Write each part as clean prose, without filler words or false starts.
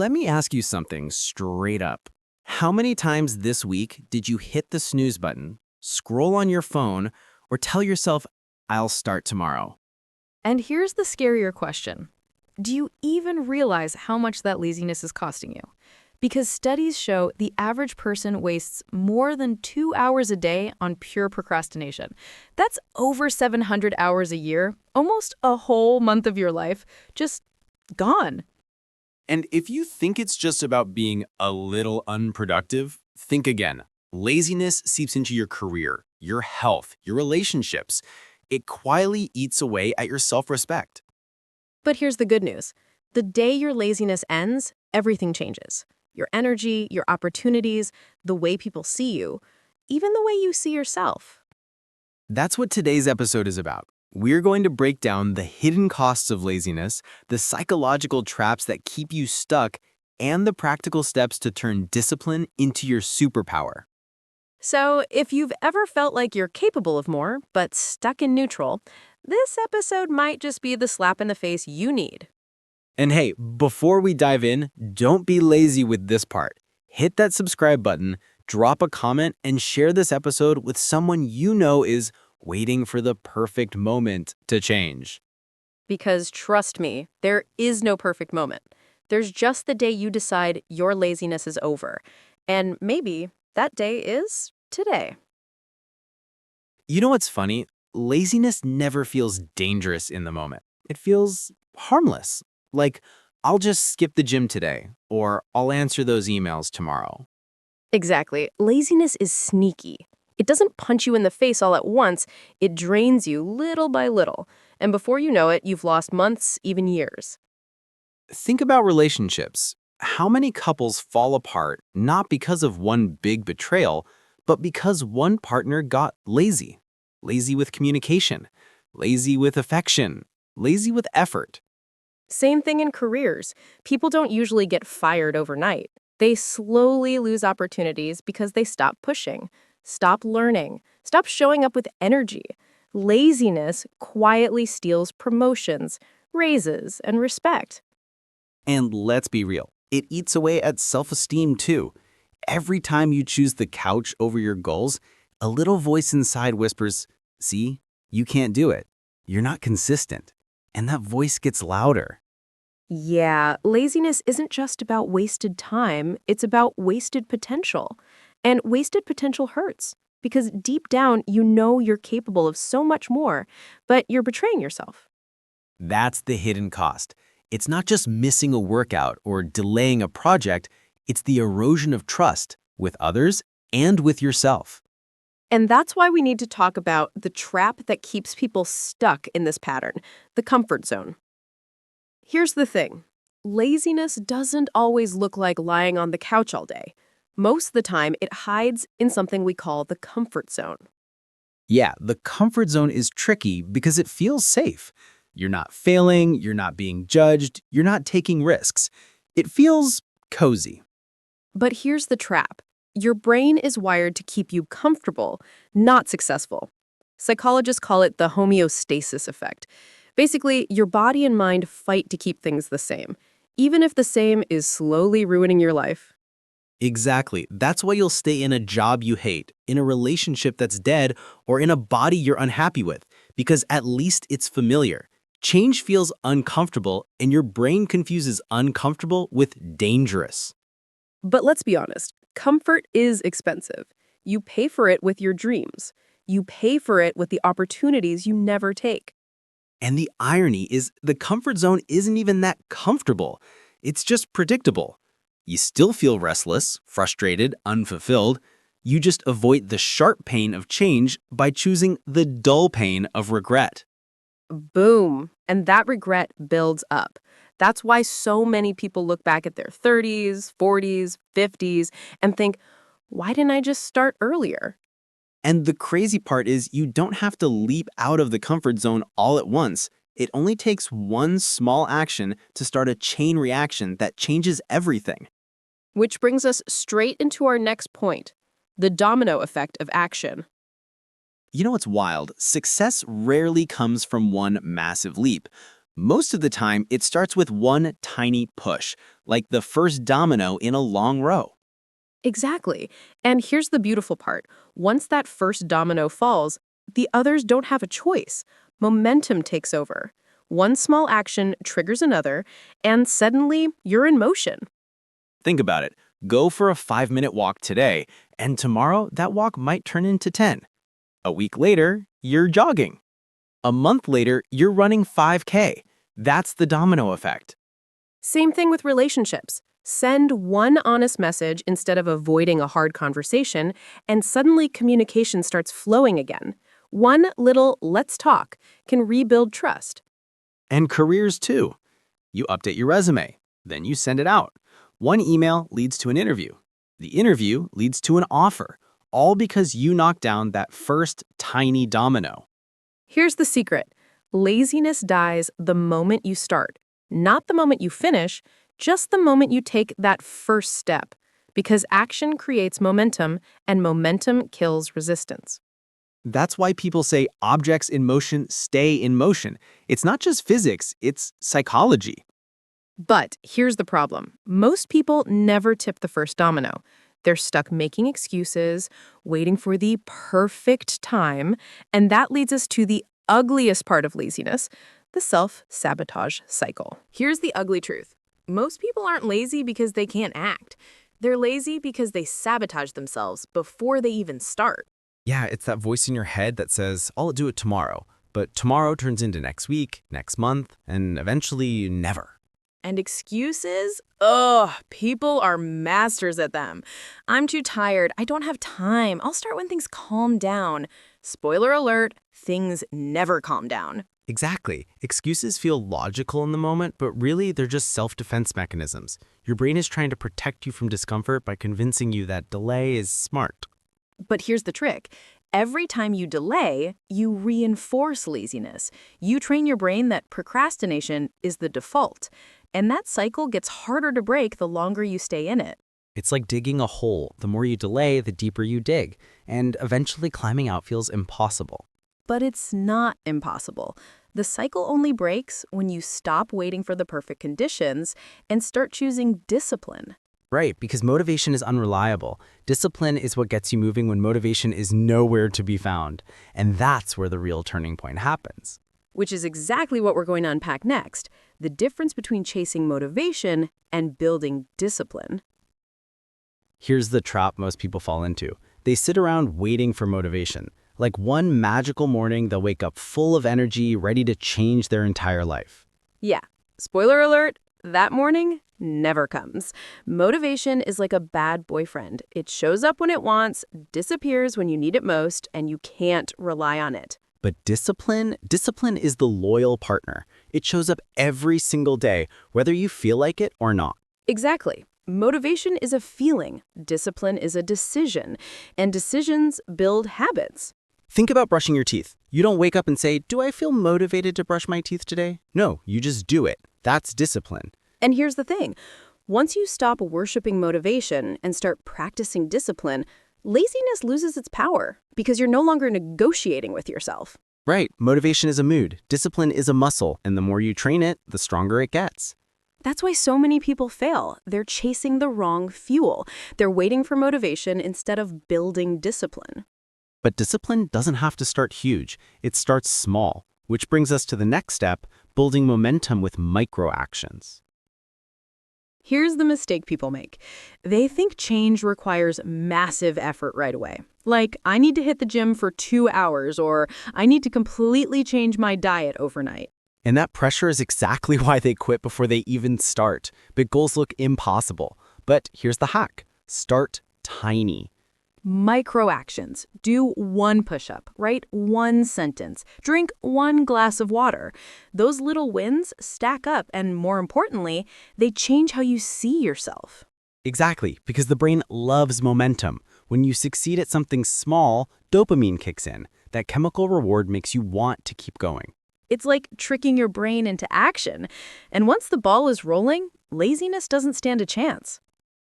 Let me ask you something straight up. How many times this week did you hit the snooze button, scroll on your phone, or tell yourself, I'll start tomorrow? And here's the scarier question. Do you even realize how much that laziness is costing you? Because studies show the average person wastes more than 2 hours a day on pure procrastination. That's over 700 hours a year, almost a whole month of your life, just gone. And if you think it's just about being a little unproductive, think again. Laziness seeps into your career, your health, your relationships. It quietly eats away at your self-respect. But here's the good news. The day your laziness ends, everything changes. Your energy, your opportunities, the way people see you, even the way you see yourself. That's what today's episode is about. We're going to break down the hidden costs of laziness, the psychological traps that keep you stuck, and the practical steps to turn discipline into your superpower. So, if you've ever felt like you're capable of more, but stuck in neutral, this episode might just be the slap in the face you need. And hey, before we dive in, don't be lazy with this part. Hit that subscribe button, drop a comment, and share this episode with someone you know is waiting for the perfect moment to change. Because trust me, there is no perfect moment. There's just the day you decide your laziness is over. And maybe that day is today. You know what's funny? Laziness never feels dangerous in the moment. It feels harmless. Like, I'll just skip the gym today, or I'll answer those emails tomorrow. Exactly. Laziness is sneaky. It doesn't punch you in the face all at once. It drains you little by little. And before you know it, you've lost months, even years. Think about relationships. How many couples fall apart not because of one big betrayal, but because one partner got lazy? Lazy with communication, lazy with affection, lazy with effort. Same thing in careers. People don't usually get fired overnight. They slowly lose opportunities because they stop pushing, stop learning, stop showing up with energy. Laziness quietly steals promotions, raises, and respect. And let's be real, it eats away at self-esteem too. Every time you choose the couch over your goals, a little voice inside whispers, see, you can't do it. You're not consistent. And that voice gets louder. Yeah, laziness isn't just about wasted time, it's about wasted potential. And wasted potential hurts because deep down you know you're capable of so much more, but you're betraying yourself. That's the hidden cost. It's not just missing a workout or delaying a project, it's the erosion of trust with others and with yourself. And that's why we need to talk about the trap that keeps people stuck in this pattern, the comfort zone. Here's the thing. Laziness doesn't always look like lying on the couch all day. Most of the time, it hides in something we call the comfort zone. Yeah, the comfort zone is tricky because it feels safe. You're not failing, you're not being judged, you're not taking risks. It feels cozy. But here's the trap. Your brain is wired to keep you comfortable, not successful. Psychologists call it the homeostasis effect. Basically, your body and mind fight to keep things the same, even if the same is slowly ruining your life. Exactly. That's why you'll stay in a job you hate, in a relationship that's dead, or in a body you're unhappy with, because at least it's familiar. Change feels uncomfortable, and your brain confuses uncomfortable with dangerous. But let's be honest, comfort is expensive. You pay for it with your dreams. You pay for it with the opportunities you never take. And the irony is the comfort zone isn't even that comfortable. It's just predictable. You still feel restless, frustrated, unfulfilled. You just avoid the sharp pain of change by choosing the dull pain of regret. Boom. And that regret builds up. That's why so many people look back at their 30s, 40s, 50s and think, why didn't I just start earlier? And the crazy part is you don't have to leap out of the comfort zone all at once. It only takes one small action to start a chain reaction that changes everything. Which brings us straight into our next point, the domino effect of action. You know what's wild? Success rarely comes from one massive leap. Most of the time, it starts with one tiny push, like the first domino in a long row. Exactly. And here's the beautiful part. Once that first domino falls, the others don't have a choice. Momentum takes over. One small action triggers another, and suddenly you're in motion. Think about it. Go for a 5-minute walk today, and tomorrow that walk might turn into 10. A week later, you're jogging. A month later, you're running 5K. That's the domino effect. Same thing with relationships. Send one honest message instead of avoiding a hard conversation, and suddenly communication starts flowing again. One little let's talk can rebuild trust. And careers too. You update your resume, then you send it out. One email leads to an interview. The interview leads to an offer, all because you knocked down that first tiny domino. Here's the secret. Laziness dies the moment you start, not the moment you finish, just the moment you take that first step. Because action creates momentum, and momentum kills resistance. That's why people say objects in motion stay in motion. It's not just physics, it's psychology. But here's the problem. Most people never tip the first domino. They're stuck making excuses, waiting for the perfect time, and that leads us to the ugliest part of laziness, the self-sabotage cycle. Here's the ugly truth. Most people aren't lazy because they can't act. They're lazy because they sabotage themselves before they even start. Yeah, it's that voice in your head that says, I'll do it tomorrow. But tomorrow turns into next week, next month, and eventually never. And excuses? Ugh, people are masters at them. I'm too tired. I don't have time. I'll start when things calm down. Spoiler alert, things never calm down. Exactly. Excuses feel logical in the moment, but really they're just self-defense mechanisms. Your brain is trying to protect you from discomfort by convincing you that delay is smart. But here's the trick. Every time you delay, you reinforce laziness. You train your brain that procrastination is the default. And that cycle gets harder to break the longer you stay in it. It's like digging a hole. The more you delay, the deeper you dig. And eventually climbing out feels impossible. But it's not impossible. The cycle only breaks when you stop waiting for the perfect conditions and start choosing discipline. Right, because motivation is unreliable. Discipline is what gets you moving when motivation is nowhere to be found. And that's where the real turning point happens. Which is exactly what we're going to unpack next, the difference between chasing motivation and building discipline. Here's the trap most people fall into. They sit around waiting for motivation. Like one magical morning, they'll wake up full of energy, ready to change their entire life. Yeah, spoiler alert, that morning never comes. Motivation is like a bad boyfriend. It shows up when it wants, disappears when you need it most, and you can't rely on it. But discipline is the loyal partner. It shows up every single day, whether you feel like it or not. Exactly. Motivation is a feeling. Discipline is a decision. And decisions build habits. Think about brushing your teeth. You don't wake up and say, do I feel motivated to brush my teeth today? No, you just do it. That's discipline. And here's the thing. Once you stop worshiping motivation and start practicing discipline, laziness loses its power because you're no longer negotiating with yourself. Right. Motivation is a mood. Discipline is a muscle. And the more you train it, the stronger it gets. That's why so many people fail. They're chasing the wrong fuel. They're waiting for motivation instead of building discipline. But discipline doesn't have to start huge. It starts small, which brings us to the next step, building momentum with micro actions. Here's the mistake people make. They think change requires massive effort right away. Like, I need to hit the gym for 2 hours, or I need to completely change my diet overnight. And that pressure is exactly why they quit before they even start. Big goals look impossible. But here's the hack. Start tiny. Micro actions. Do 1 push-up, write 1 sentence, drink 1 glass of water. Those little wins stack up, and more importantly, they change how you see yourself. Exactly, because the brain loves momentum. When you succeed at something small, dopamine kicks in. That chemical reward makes you want to keep going. It's like tricking your brain into action. And once the ball is rolling, laziness doesn't stand a chance.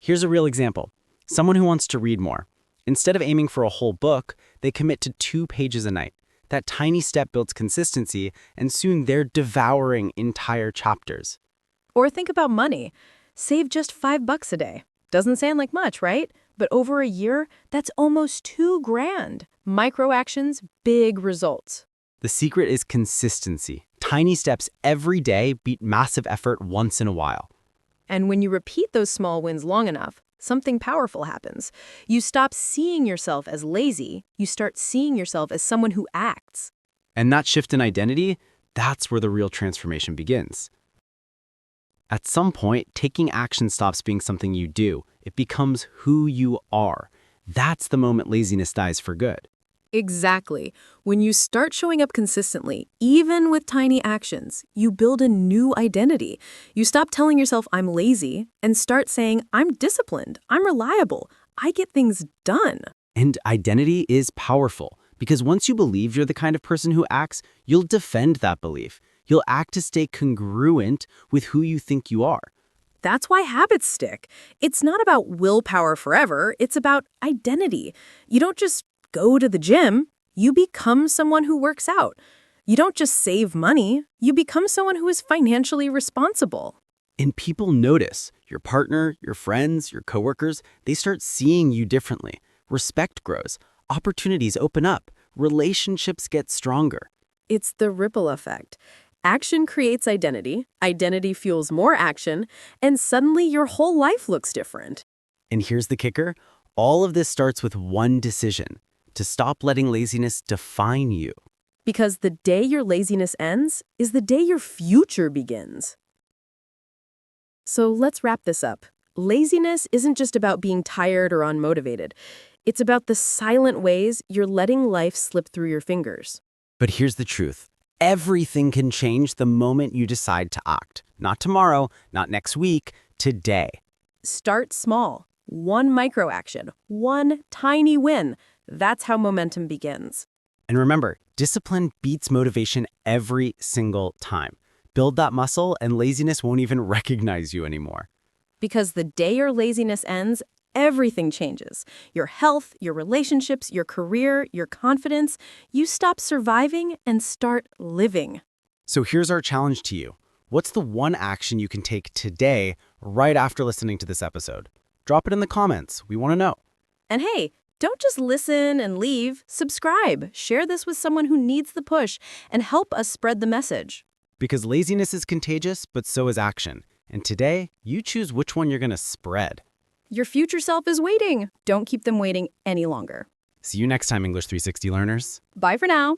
Here's a real example. Someone who wants to read more. Instead of aiming for a whole book, they commit to 2 pages a night. That tiny step builds consistency, and soon they're devouring entire chapters. Or think about money. Save just $5 a day. Doesn't sound like much, right? But over a year, that's almost $2,000. Micro actions, big results. The secret is consistency. Tiny steps every day beat massive effort once in a while. And when you repeat those small wins long enough, something powerful happens. You stop seeing yourself as lazy. You start seeing yourself as someone who acts. And that shift in identity, that's where the real transformation begins. At some point, taking action stops being something you do. It becomes who you are. That's the moment laziness dies for good. Exactly. When you start showing up consistently, even with tiny actions, you build a new identity. You stop telling yourself, I'm lazy, and start saying, I'm disciplined, I'm reliable, I get things done. And identity is powerful, because once you believe you're the kind of person who acts, you'll defend that belief. You'll act to stay congruent with who you think you are. That's why habits stick. It's not about willpower forever, it's about identity. You don't just go to the gym, you become someone who works out. You don't just save money, you become someone who is financially responsible. And people notice. Your partner, your friends, your coworkers, they start seeing you differently. Respect grows. Opportunities open up. Relationships get stronger. It's the ripple effect. Action creates identity, identity fuels more action, and suddenly your whole life looks different. And here's the kicker. All of this starts with one decision: to stop letting laziness define you. Because the day your laziness ends is the day your future begins. So let's wrap this up. Laziness isn't just about being tired or unmotivated. It's about the silent ways you're letting life slip through your fingers. But here's the truth. Everything can change the moment you decide to act. Not tomorrow, not next week, today. Start small. One micro action, one tiny win. That's how momentum begins. And remember, discipline beats motivation every single time. Build that muscle and laziness won't even recognize you anymore. Because the day your laziness ends, everything changes. Your health, your relationships, your career, your confidence. You stop surviving and start living. So here's our challenge to you. What's the one action you can take today, right after listening to this episode? Drop it in the comments. We want to know. And hey, don't just listen and leave. Subscribe. Share this with someone who needs the push and help us spread the message. Because laziness is contagious, but so is action. And today, you choose which one you're going to spread. Your future self is waiting. Don't keep them waiting any longer. See you next time, English 360 learners. Bye for now.